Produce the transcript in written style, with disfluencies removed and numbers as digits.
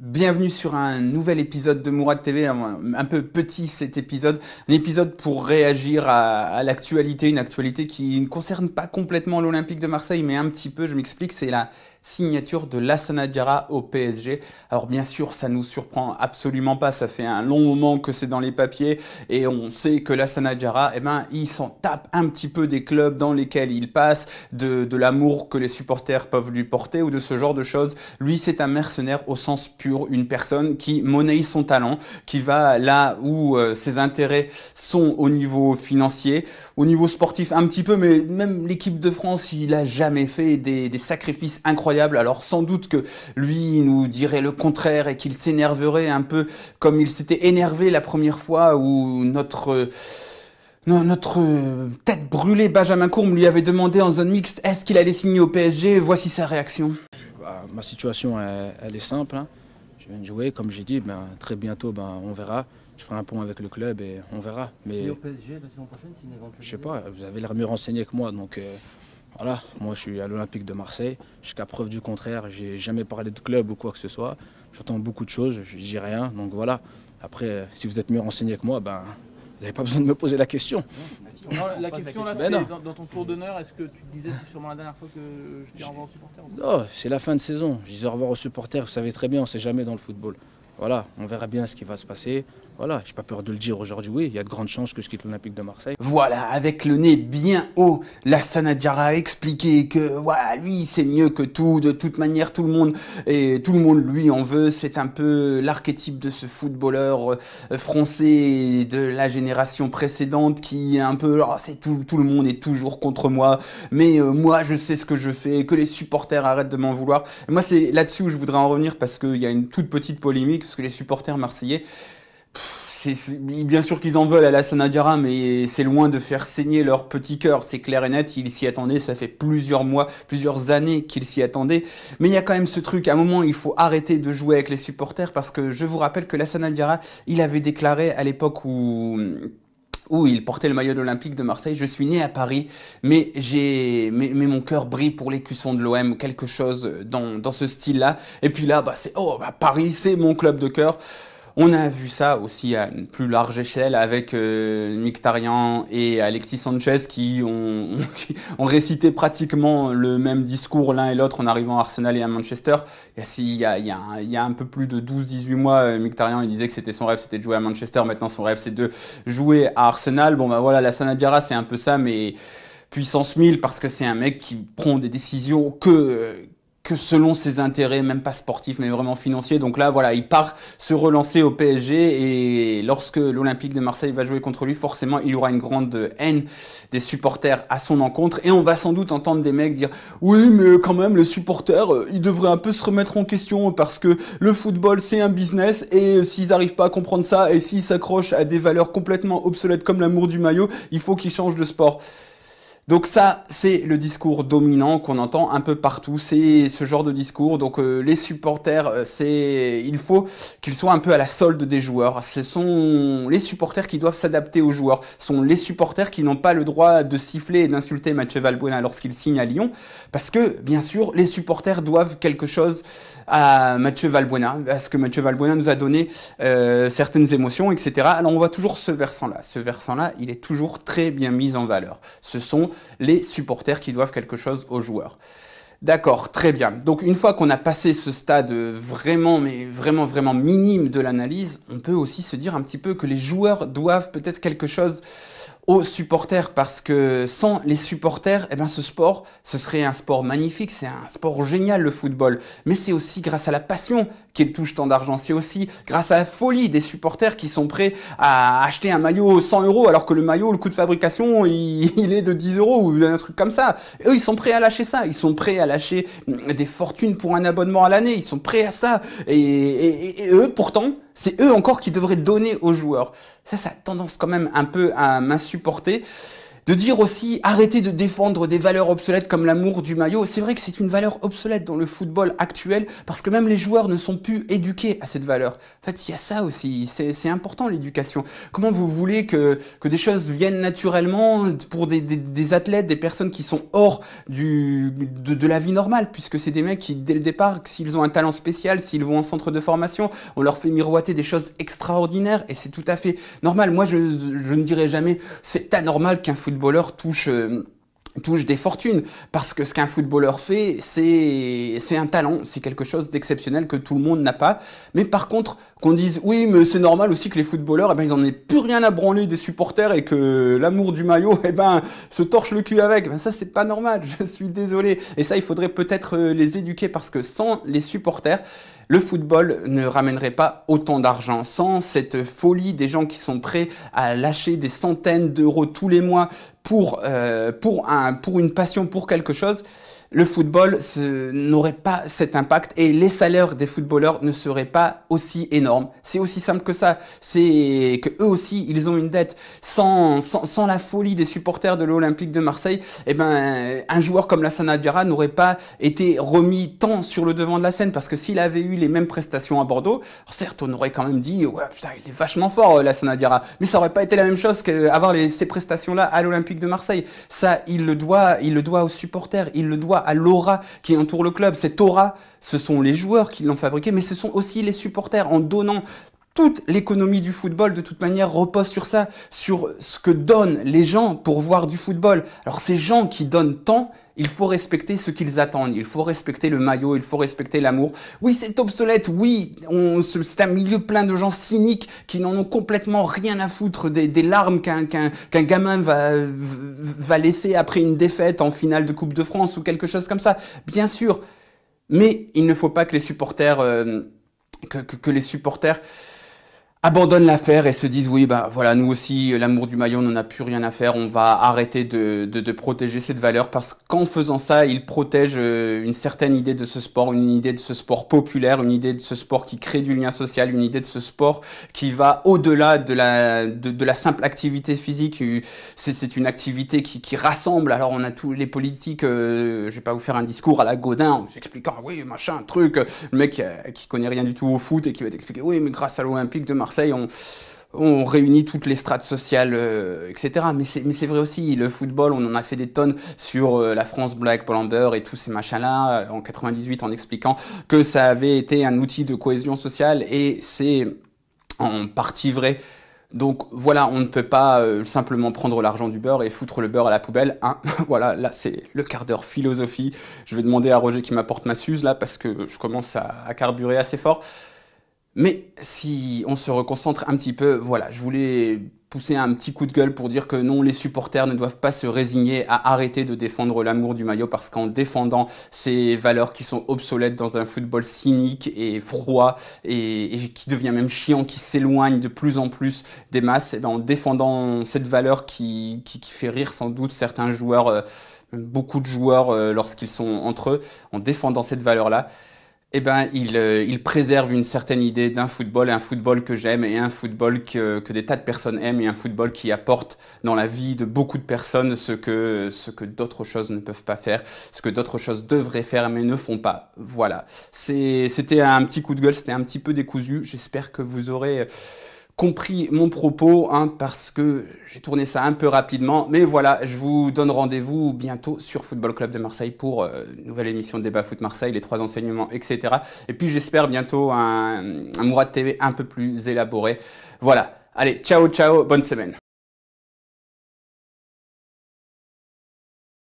Bienvenue sur un nouvel épisode de Mourad TV, un peu petit cet épisode, un épisode pour réagir à l'actualité, une actualité qui ne concerne pas complètement l'Olympique de Marseille, mais un petit peu, je m'explique, c'est la signature de Lassana Diarra au PSG. Alors bien sûr, ça nous surprend absolument pas, ça fait un long moment que c'est dans les papiers et on sait que Lassana Diarra, il s'en tape un petit peu des clubs dans lesquels il passe, de l'amour que les supporters peuvent lui porter ou de ce genre de choses. Lui, c'est un mercenaire au sens pur, une personne qui monnaie son talent, qui va là où ses intérêts sont au niveau financier, au niveau sportif un petit peu, mais même l'équipe de France, il a jamais fait des sacrifices incroyables. Alors sans doute que lui nous dirait le contraire et qu'il s'énerverait un peu comme il s'était énervé la première fois où notre tête brûlée Benjamin Courme lui avait demandé en zone mixte est-ce qu'il allait signer au PSG. Voici sa réaction. Ma situation, elle est simple, hein. Je viens de jouer, comme j'ai dit, très bientôt, on verra. Je ferai un point avec le club et on verra. Mais au PSG la saison prochaine, c'est une éventuelle. Je sais pas, vous avez l'air mieux renseigné que moi, donc voilà. Moi, je suis à l'Olympique de Marseille. Jusqu'à preuve du contraire, j'ai jamais parlé de club ou quoi que ce soit. J'entends beaucoup de choses, je dis rien, donc voilà. Après, si vous êtes mieux renseigné que moi, vous n'avez pas besoin de me poser la question. Non, la question là, c'est dans ton tour d'honneur, est-ce que tu te disais c'est sûrement la dernière fois que je dis au revoir aux supporters ou pas? Non, c'est la fin de saison. Je dis au revoir aux supporters, vous savez très bien, on ne sait jamais dans le football. Voilà, on verra bien ce qui va se passer. Voilà, j'ai pas peur de le dire aujourd'hui, oui, il y a de grandes chances que je quitte l'Olympique de Marseille. Voilà, avec le nez bien haut, Lassana Diarra a expliqué que voilà, lui c'est mieux que tout, de toute manière tout le monde lui en veut, c'est un peu l'archétype de ce footballeur français de la génération précédente qui est un peu, c'est tout le monde est toujours contre moi, mais moi je sais ce que je fais, que les supporters arrêtent de m'en vouloir. Et moi c'est là-dessus où je voudrais en revenir parce qu'il y a une toute petite polémique, parce que les supporters marseillais, bien sûr qu'ils en veulent à Lassana Diarra, mais c'est loin de faire saigner leur petit cœur, c'est clair et net, ils s'y attendaient, ça fait plusieurs mois, plusieurs années qu'ils s'y attendaient, mais il y a quand même ce truc, à un moment il faut arrêter de jouer avec les supporters, parce que je vous rappelle que Lassana Diarra, il avait déclaré à l'époque où il portait le maillot de l'Olympique de Marseille. Je suis né à Paris, mais mon cœur brille pour l'écusson de l'OM, quelque chose dans ce style-là. Et puis là, Paris, c'est mon club de cœur. On a vu ça aussi à une plus large échelle avec Mkhitaryan et Alexis Sanchez qui ont récité pratiquement le même discours l'un et l'autre en arrivant à Arsenal et à Manchester. Il y a un peu plus de 12-18 mois, Mkhitaryan il disait que c'était son rêve, c'était de jouer à Manchester. Maintenant son rêve c'est de jouer à Arsenal. Voilà, Lassana Diarra c'est un peu ça, mais puissance 1000 parce que c'est un mec qui prend des décisions que selon ses intérêts, même pas sportifs, mais vraiment financiers. Donc là, voilà, il part se relancer au PSG et lorsque l'Olympique de Marseille va jouer contre lui, forcément, il y aura une grande haine des supporters à son encontre et on va sans doute entendre des mecs dire « Oui, mais quand même, les supporters, ils devraient un peu se remettre en question parce que le football, c'est un business et s'ils n'arrivent pas à comprendre ça et s'ils s'accrochent à des valeurs complètement obsolètes comme l'amour du maillot, il faut qu'ils changent de sport. » Donc ça, c'est le discours dominant qu'on entend un peu partout, c'est ce genre de discours. Donc les supporters, il faut qu'ils soient un peu à la solde des joueurs. Ce sont les supporters qui doivent s'adapter aux joueurs. Ce sont les supporters qui n'ont pas le droit de siffler et d'insulter Mathieu Valbuena lorsqu'il signe à Lyon. Parce que, bien sûr, les supporters doivent quelque chose à Mathieu Valbuena. Parce que Mathieu Valbuena nous a donné certaines émotions, etc. Alors on voit toujours ce versant-là. Ce versant-là, il est toujours très bien mis en valeur. Ce sont les supporters qui doivent quelque chose aux joueurs. D'accord, très bien. Donc une fois qu'on a passé ce stade vraiment, mais vraiment minime de l'analyse, on peut aussi se dire un petit peu que les joueurs doivent peut-être quelque chose aux supporters, parce que sans les supporters, ce sport, ce serait un sport magnifique, c'est un sport génial le football, mais c'est aussi grâce à la passion qu'il touche tant d'argent, c'est aussi grâce à la folie des supporters qui sont prêts à acheter un maillot 100 € alors que le maillot, le coût de fabrication, il est de 10 € ou un truc comme ça. Eux, ils sont prêts à lâcher ça, ils sont prêts à lâcher des fortunes pour un abonnement à l'année, ils sont prêts à ça, et eux, pourtant, c'est eux encore qui devraient donner aux joueurs. Ça a tendance quand même un peu à m'insupporter. De dire aussi, arrêtez de défendre des valeurs obsolètes comme l'amour du maillot. C'est vrai que c'est une valeur obsolète dans le football actuel parce que même les joueurs ne sont plus éduqués à cette valeur. En fait, il y a ça aussi. C'est important l'éducation. Comment vous voulez que des choses viennent naturellement pour des athlètes, des personnes qui sont hors de la vie normale, puisque c'est des mecs qui, dès le départ, s'ils ont un talent spécial, s'ils vont en centre de formation, on leur fait miroiter des choses extraordinaires et c'est tout à fait normal. Moi, je ne dirais jamais c'est anormal qu'un footballeur touche des fortunes, parce que ce qu'un footballeur fait, c'est un talent, c'est quelque chose d'exceptionnel que tout le monde n'a pas. Mais par contre, qu'on dise oui, mais c'est normal aussi que les footballeurs, eh ben ils en aient plus rien à branler des supporters et que l'amour du maillot, eh ben se torche le cul avec. Ben ça c'est pas normal, je suis désolé. Et ça, il faudrait peut-être les éduquer parce que sans les supporters, le football ne ramènerait pas autant d'argent. Sans cette folie des gens qui sont prêts à lâcher des centaines d'euros tous les mois pour une passion, pour quelque chose, le football n'aurait pas cet impact et les salaires des footballeurs ne seraient pas aussi énormes. C'est aussi simple que ça. C'est que eux aussi, ils ont une dette. Sans la folie des supporters de l'Olympique de Marseille, eh ben, un joueur comme Lassana Diarra n'aurait pas été remis tant sur le devant de la scène parce que s'il avait eu les mêmes prestations à Bordeaux, certes, on aurait quand même dit, ouais, putain, il est vachement fort, Lassana Diarra. Mais ça aurait pas été la même chose qu'avoir ces prestations-là à l'Olympique de Marseille. Ça, il le doit aux supporters, il le doit à l'aura qui entoure le club. Cette aura, ce sont les joueurs qui l'ont fabriquée, mais ce sont aussi les supporters. En donnant toute l'économie du football, de toute manière, repose sur ça, sur ce que donnent les gens pour voir du football. Alors ces gens qui donnent tant, il faut respecter ce qu'ils attendent, il faut respecter le maillot, il faut respecter l'amour. Oui, c'est obsolète, oui, c'est un milieu plein de gens cyniques qui n'en ont complètement rien à foutre des larmes qu'un gamin va laisser après une défaite en finale de Coupe de France ou quelque chose comme ça, bien sûr. Mais il ne faut pas que les supporters, que les supporters abandonnent l'affaire et se disent oui, bah voilà, nous aussi, l'amour du maillot, on n'en a plus rien à faire, on va arrêter de protéger cette valeur parce qu'en faisant ça, ils protègent une certaine idée de ce sport, une idée de ce sport populaire, une idée de ce sport qui crée du lien social, une idée de ce sport qui va au-delà de la simple activité physique. C'est une activité qui rassemble. Alors on a tous les politiques, je vais pas vous faire un discours à la Gaudin en vous expliquant oui, machin, truc, le mec qui connaît rien du tout au foot et qui va t'expliquer oui, mais grâce à l'Olympique de Marseille, on réunit toutes les strates sociales, etc. Mais c'est vrai aussi, le football, on en a fait des tonnes sur la France Black, Paul Amber et tous ces machins-là, en 98, en expliquant que ça avait été un outil de cohésion sociale, et c'est en partie vrai. Donc voilà, on ne peut pas simplement prendre l'argent du beurre et foutre le beurre à la poubelle, hein. Voilà, là c'est le quart d'heure philosophie. Je vais demander à Roger qui m'apporte ma suze là, parce que je commence à carburer assez fort. Mais si on se reconcentre un petit peu, voilà, je voulais pousser un petit coup de gueule pour dire que non, les supporters ne doivent pas se résigner à arrêter de défendre l'amour du maillot, parce qu'en défendant ces valeurs qui sont obsolètes dans un football cynique et froid et qui devient même chiant, qui s'éloigne de plus en plus des masses, et ben en défendant cette valeur qui fait rire sans doute certains joueurs, beaucoup de joueurs lorsqu'ils sont entre eux, en défendant cette valeur-là, eh ben, il préserve une certaine idée d'un football, un football que j'aime et un football que des tas de personnes aiment, et un football qui apporte dans la vie de beaucoup de personnes ce que d'autres choses ne peuvent pas faire, ce que d'autres choses devraient faire mais ne font pas. Voilà. C'était un petit coup de gueule, c'était un petit peu décousu. J'espère que vous aurez compris mon propos, hein, parce que j'ai tourné ça un peu rapidement, mais voilà, je vous donne rendez-vous bientôt sur Football Club de Marseille pour une nouvelle émission de Débat Foot Marseille, les 3 enseignements, etc. Et puis j'espère bientôt un Mourad TV un peu plus élaboré. Voilà, allez, ciao, ciao, bonne semaine.